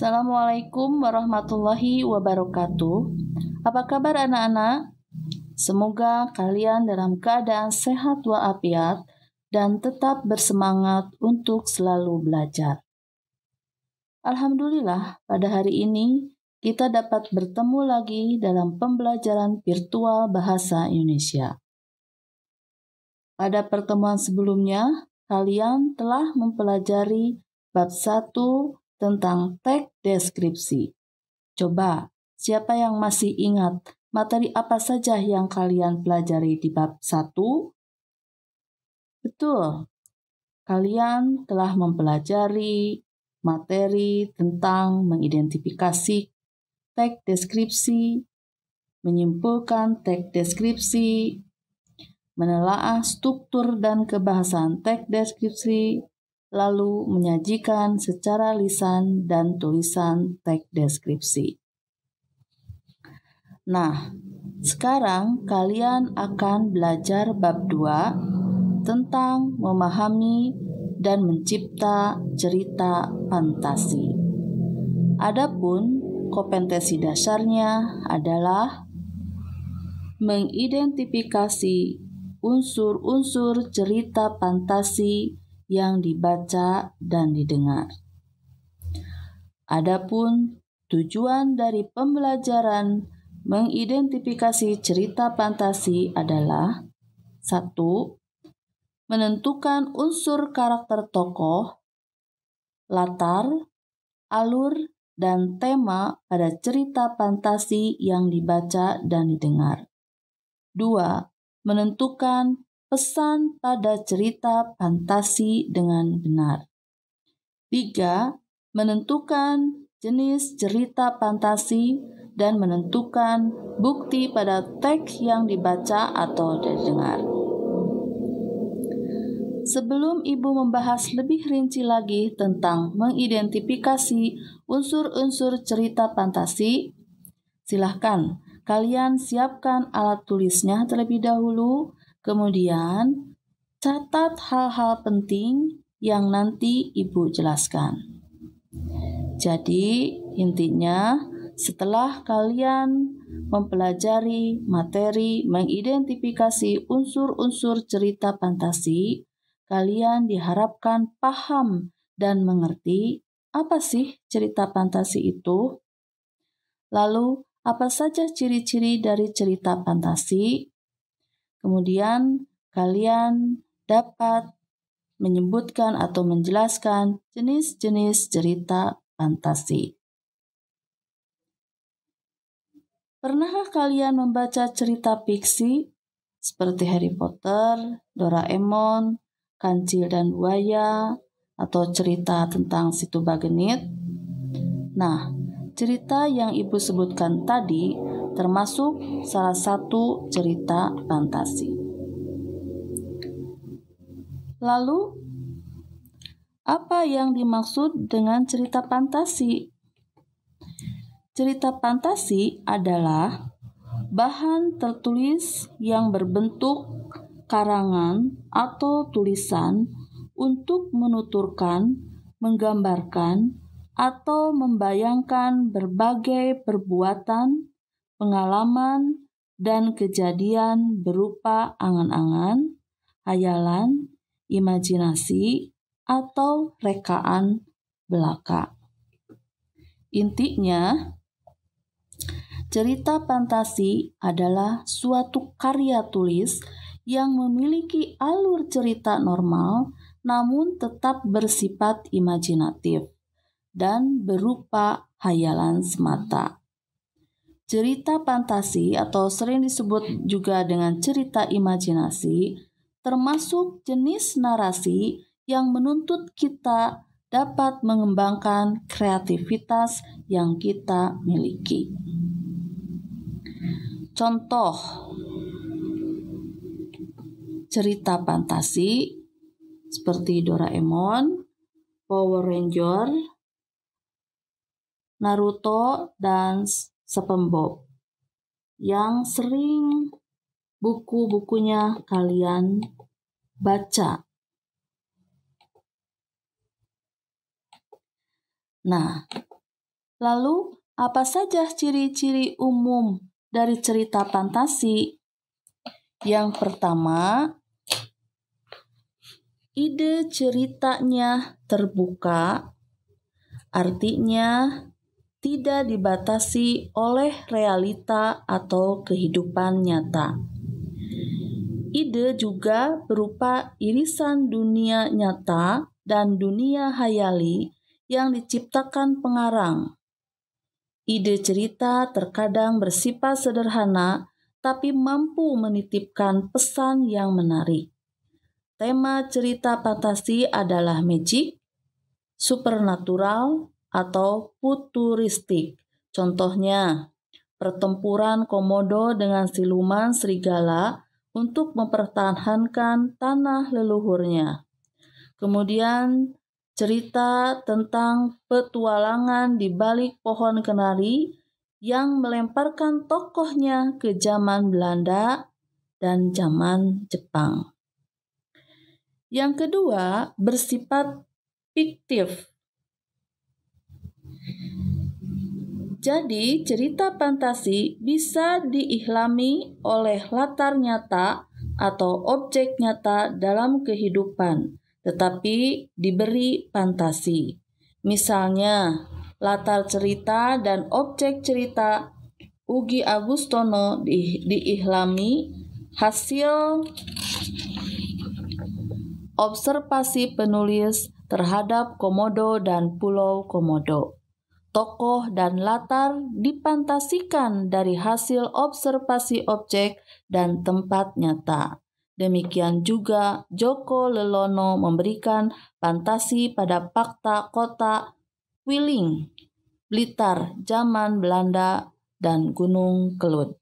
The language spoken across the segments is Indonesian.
Assalamualaikum warahmatullahi wabarakatuh. Apa kabar anak-anak? Semoga kalian dalam keadaan sehat walafiat dan tetap bersemangat untuk selalu belajar. Alhamdulillah, pada hari ini kita dapat bertemu lagi dalam pembelajaran virtual bahasa Indonesia. Pada pertemuan sebelumnya, kalian telah mempelajari bab 1 tentang teks deskripsi. Coba, siapa yang masih ingat materi apa saja yang kalian pelajari di bab 1? Betul, kalian telah mempelajari materi tentang mengidentifikasi teks deskripsi, menyimpulkan teks deskripsi, menelaah struktur dan kebahasaan teks deskripsi, lalu menyajikan secara lisan dan tulisan teks deskripsi. Nah, sekarang kalian akan belajar bab 2 tentang memahami dan mencipta cerita fantasi. Adapun kompetensi dasarnya adalah mengidentifikasi unsur-unsur cerita fantasi yang dibaca dan didengar. Adapun tujuan dari pembelajaran mengidentifikasi cerita fantasi adalah 1. Menentukan unsur karakter tokoh, latar, alur, dan tema pada cerita fantasi yang dibaca dan didengar. 2. Menentukan pesan pada cerita fantasi dengan benar. 3. Menentukan jenis cerita fantasi dan menentukan bukti pada teks yang dibaca atau didengar. Sebelum Ibu membahas lebih rinci lagi tentang mengidentifikasi unsur-unsur cerita fantasi, silahkan kalian siapkan alat tulisnya terlebih dahulu, kemudian catat hal-hal penting yang nanti Ibu jelaskan. Jadi, intinya setelah kalian mempelajari materi mengidentifikasi unsur-unsur cerita fantasi, kalian diharapkan paham dan mengerti apa sih cerita fantasi itu. Lalu, apa saja ciri-ciri dari cerita fantasi? Kemudian, kalian dapat menyebutkan atau menjelaskan jenis-jenis cerita fantasi. Pernahkah kalian membaca cerita fiksi seperti Harry Potter, Doraemon, Kancil dan Buaya, atau cerita tentang Si Tubagenit? Nah, cerita yang Ibu sebutkan tadi termasuk salah satu cerita fantasi. Lalu, apa yang dimaksud dengan cerita fantasi? Cerita fantasi adalah bahan tertulis yang berbentuk karangan atau tulisan untuk menuturkan, menggambarkan, atau membayangkan berbagai perbuatan, pengalaman, dan kejadian berupa angan-angan, hayalan, imajinasi, atau rekaan belaka. Intinya, cerita fantasi adalah suatu karya tulis yang memiliki alur cerita normal namun tetap bersifat imajinatif dan berupa hayalan semata. Cerita fantasi atau sering disebut juga dengan cerita imajinasi termasuk jenis narasi yang menuntut kita dapat mengembangkan kreativitas yang kita miliki. Contoh cerita fantasi seperti Doraemon, Power Ranger, Naruto, dan SpongeBob yang sering buku-bukunya kalian baca. Nah, Lalu, apa saja ciri-ciri umum dari cerita fantasi? Yang pertama, ide ceritanya terbuka, artinya tidak dibatasi oleh realita atau kehidupan nyata. Ide juga berupa irisan dunia nyata dan dunia hayali yang diciptakan pengarang. Ide cerita terkadang bersifat sederhana, tapi mampu menitipkan pesan yang menarik. Tema cerita fantasi adalah magic, supernatural, atau futuristik. Contohnya, pertempuran Komodo dengan siluman serigala untuk mempertahankan tanah leluhurnya. Kemudian, cerita tentang petualangan di balik pohon kenari yang melemparkan tokohnya ke zaman Belanda dan zaman Jepang. Yang kedua, bersifat fiktif. Jadi, cerita fantasi bisa diilhami oleh latar nyata atau objek nyata dalam kehidupan, tetapi diberi fantasi. Misalnya, latar cerita dan objek cerita Ugi Agustono diilhami hasil observasi penulis terhadap Komodo dan Pulau Komodo. Tokoh dan latar difantasikan dari hasil observasi objek dan tempat nyata. Demikian juga Joko Lelono memberikan fantasi pada fakta kota Wiling, Blitar, zaman Belanda, dan Gunung Kelut.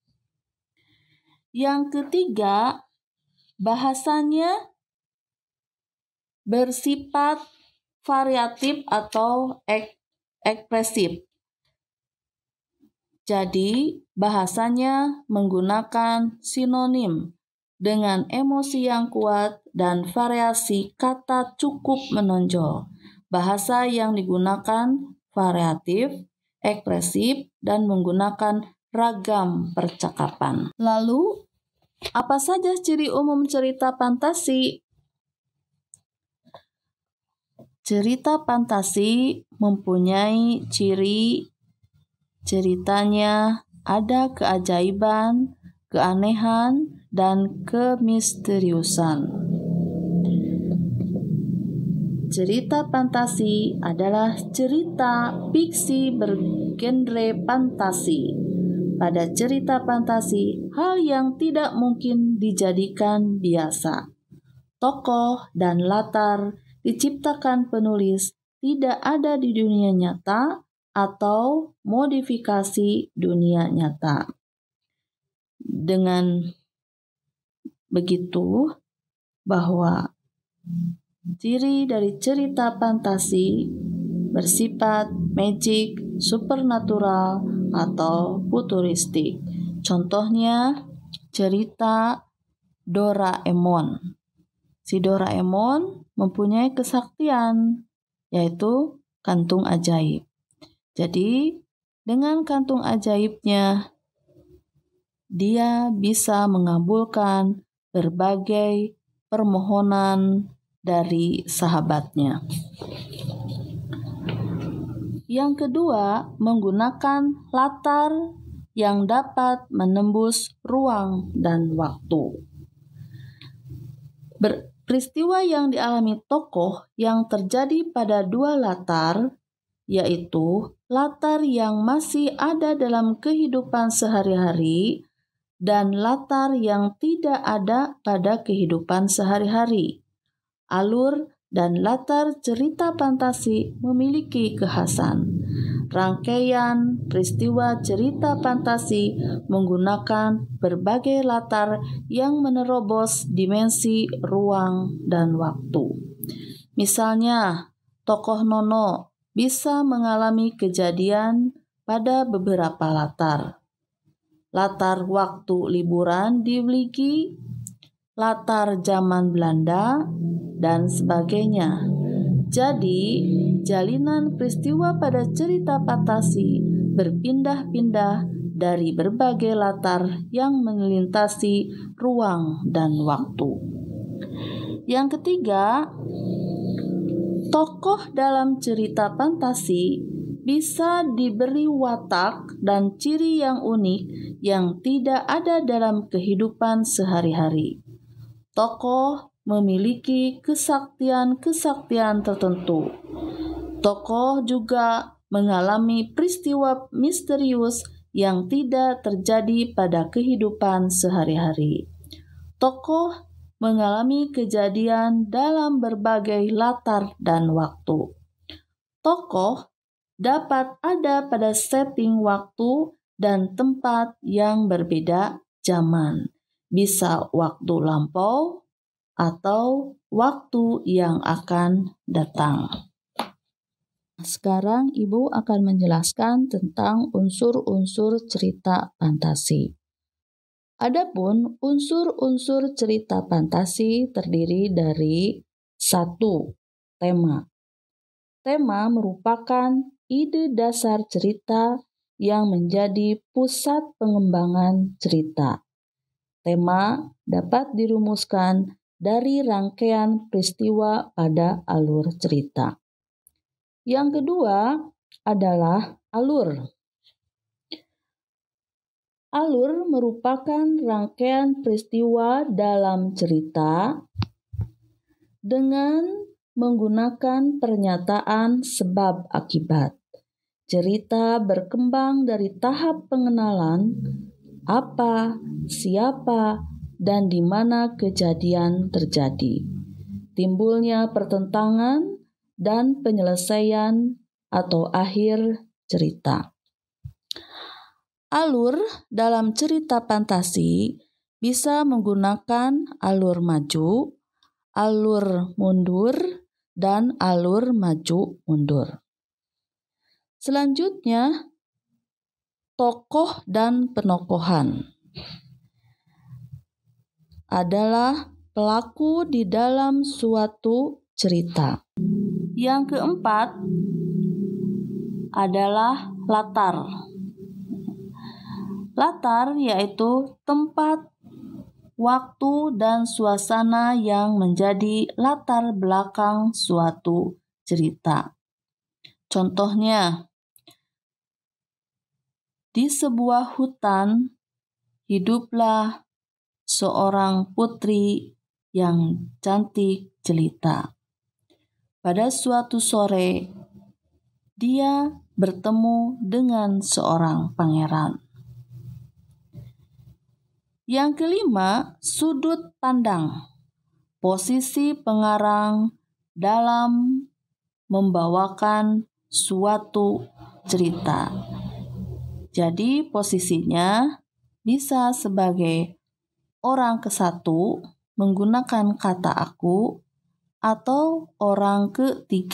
Yang ketiga, bahasanya bersifat variatif atau ekspresif. Jadi, bahasanya menggunakan sinonim dengan emosi yang kuat dan variasi kata cukup menonjol. Bahasa yang digunakan variatif, ekspresif, dan menggunakan ragam percakapan. Lalu, apa saja ciri umum cerita fantasi? Cerita fantasi mempunyai ciri ceritanya ada keajaiban, keanehan, dan kemisteriusan. Cerita fantasi adalah cerita fiksi bergenre fantasi. Pada cerita fantasi, hal yang tidak mungkin dijadikan biasa. Tokoh dan latar diciptakan penulis tidak ada di dunia nyata atau modifikasi dunia nyata. Dengan begitu, bahwa ciri dari cerita fantasi bersifat magic, supernatural, atau futuristik. Contohnya, cerita Doraemon. Si Doraemon mempunyai kesaktian, yaitu kantung ajaib. Jadi, dengan kantung ajaibnya, dia bisa mengabulkan berbagai permohonan dari sahabatnya. Yang kedua, menggunakan latar yang dapat menembus ruang dan waktu. Peristiwa yang dialami tokoh yang terjadi pada dua latar, yaitu latar yang masih ada dalam kehidupan sehari-hari dan latar yang tidak ada pada kehidupan sehari-hari. Alur dan latar cerita fantasi memiliki kekhasan. Rangkaian peristiwa cerita fantasi menggunakan berbagai latar yang menerobos dimensi ruang dan waktu. Misalnya, tokoh Nono bisa mengalami kejadian pada beberapa latar. Latar waktu liburan di Wligi, latar zaman Belanda, dan sebagainya. Jadi, jalinan peristiwa pada cerita fantasi berpindah-pindah dari berbagai latar yang melintasi ruang dan waktu. Yang ketiga, tokoh dalam cerita fantasi bisa diberi watak dan ciri yang unik yang tidak ada dalam kehidupan sehari-hari. Tokoh memiliki kesaktian-kesaktian tertentu. Tokoh juga mengalami peristiwa misterius yang tidak terjadi pada kehidupan sehari-hari. Tokoh mengalami kejadian dalam berbagai latar dan waktu. Tokoh dapat ada pada setting waktu dan tempat yang berbeda zaman. Bisa waktu lampau atau waktu yang akan datang. Sekarang Ibu akan menjelaskan tentang unsur-unsur cerita fantasi. Adapun unsur-unsur cerita fantasi terdiri dari 1. Tema. Tema merupakan ide dasar cerita yang menjadi pusat pengembangan cerita. Tema dapat dirumuskan dari rangkaian peristiwa pada alur cerita. Yang kedua adalah alur. Alur merupakan rangkaian peristiwa dalam cerita dengan menggunakan pernyataan sebab akibat. Cerita berkembang dari tahap pengenalan, apa, siapa, dan di mana kejadian terjadi. Timbulnya pertentangan dan penyelesaian atau akhir cerita. Alur dalam cerita fantasi bisa menggunakan alur maju, alur mundur, dan alur maju mundur. Selanjutnya, tokoh dan penokohan adalah pelaku di dalam suatu cerita. Yang keempat adalah latar. Latar yaitu tempat, waktu, dan suasana yang menjadi latar belakang suatu cerita. Contohnya, di sebuah hutan hiduplah seorang putri yang cantik jelita. Pada suatu sore, dia bertemu dengan seorang pangeran. Yang kelima, sudut pandang. Posisi pengarang dalam membawakan suatu cerita. Jadi posisinya bisa sebagai orang ke-1 menggunakan kata aku, atau orang ke-3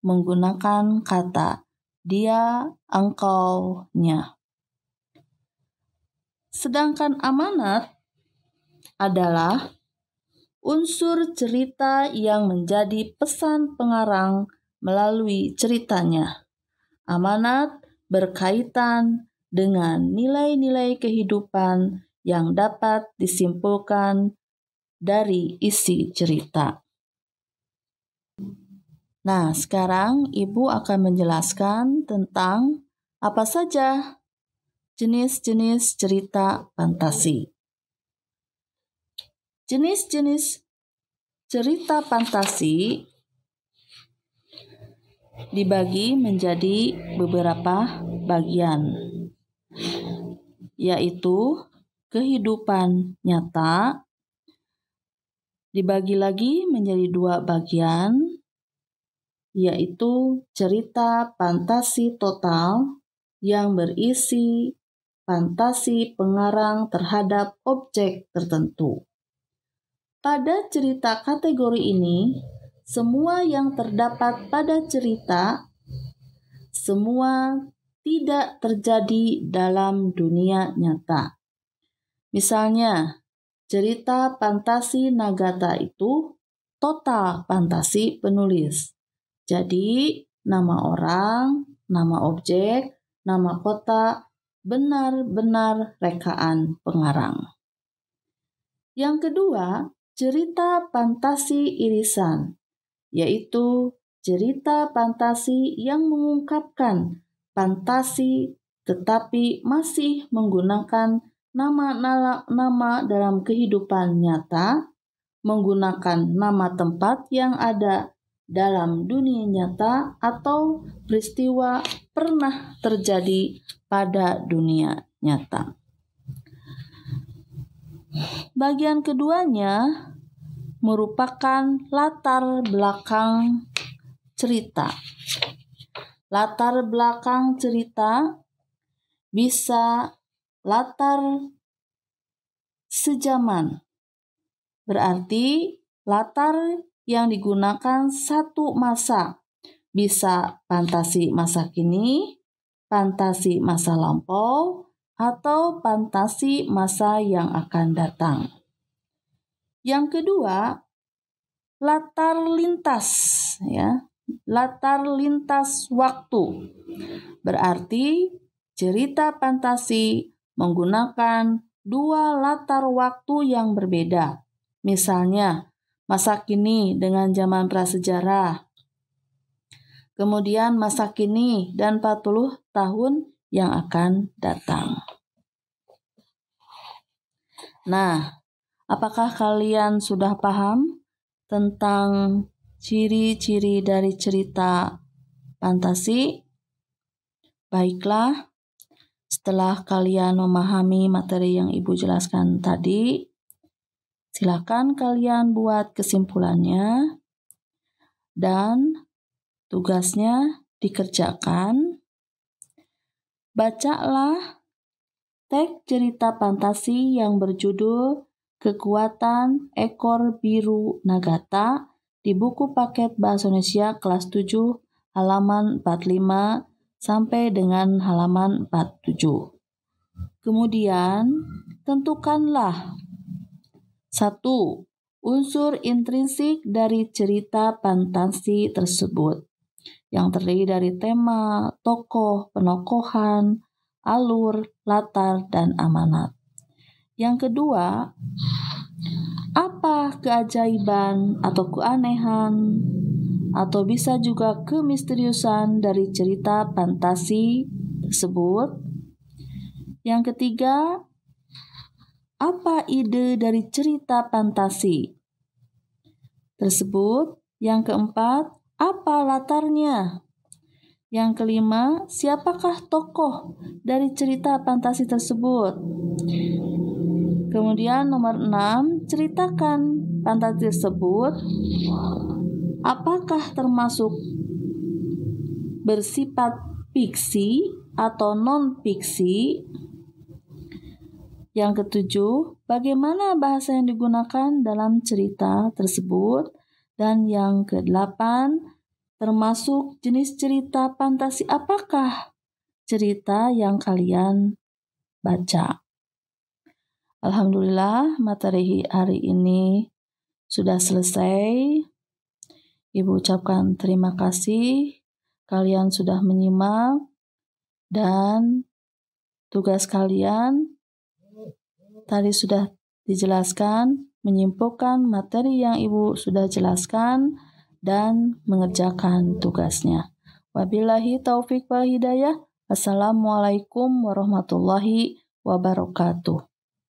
menggunakan kata dia, engkau-nya. Sedangkan amanat adalah unsur cerita yang menjadi pesan pengarang melalui ceritanya. Amanat berkaitan dengan nilai-nilai kehidupan yang dapat disimpulkan dari isi cerita. Nah, sekarang Ibu akan menjelaskan tentang apa saja jenis-jenis cerita fantasi. Jenis-jenis cerita fantasi dibagi menjadi beberapa bagian, yaitu kehidupan nyata, dibagi lagi menjadi 2 bagian, yaitu cerita fantasi total yang berisi fantasi pengarang terhadap objek tertentu. Pada cerita kategori ini, semua yang terdapat pada cerita, semua tidak terjadi dalam dunia nyata. Misalnya, cerita fantasi Nagata itu total fantasi penulis. Jadi, nama orang, nama objek, nama kota benar-benar rekaan pengarang. Yang kedua, cerita fantasi irisan, yaitu cerita fantasi yang mengungkapkan fantasi tetapi masih menggunakan nama dalam kehidupan nyata, menggunakan nama tempat yang ada dalam dunia nyata atau peristiwa pernah terjadi pada dunia nyata. Bagian keduanya merupakan latar belakang cerita. Latar belakang cerita bisa latar sejaman, berarti latar yang digunakan satu masa, bisa fantasi masa kini, fantasi masa lampau, atau fantasi masa yang akan datang. Yang kedua, latar lintas, latar lintas waktu. Berarti cerita fantasi menggunakan dua latar waktu yang berbeda. Misalnya, masa kini dengan zaman prasejarah. Kemudian masa kini dan 40 tahun yang akan datang. Nah, apakah kalian sudah paham tentang ciri-ciri dari cerita fantasi? Baiklah, setelah kalian memahami materi yang Ibu jelaskan tadi, silakan kalian buat kesimpulannya dan tugasnya dikerjakan. Bacalah teks cerita fantasi yang berjudul Kekuatan Ekor Biru Nagata di buku paket Bahasa Indonesia kelas 7 halaman 45 sampai dengan halaman 47. Kemudian, tentukanlah 1. Unsur intrinsik dari cerita fantasi tersebut, yang terdiri dari tema, tokoh, penokohan, alur, latar, dan amanat. Yang kedua, apa keajaiban atau keanehan atau bisa juga kemisteriusan dari cerita fantasi tersebut? Yang ketiga, apa ide dari cerita fantasi tersebut? Yang keempat, apa latarnya? Yang kelima, siapakah tokoh dari cerita fantasi tersebut? Kemudian nomor 6, ceritakan fantasi tersebut apakah termasuk bersifat fiksi atau non-fiksi. Yang ketujuh, bagaimana bahasa yang digunakan dalam cerita tersebut. Dan yang kedelapan, termasuk jenis cerita fantasi apakah cerita yang kalian baca. Alhamdulillah, materi hari ini sudah selesai. Ibu ucapkan terima kasih. Kalian sudah menyimak dan tugas kalian tadi sudah dijelaskan, menyimpulkan materi yang Ibu sudah jelaskan dan mengerjakan tugasnya. Wabillahi taufik wal hidayah. Assalamualaikum warahmatullahi wabarakatuh.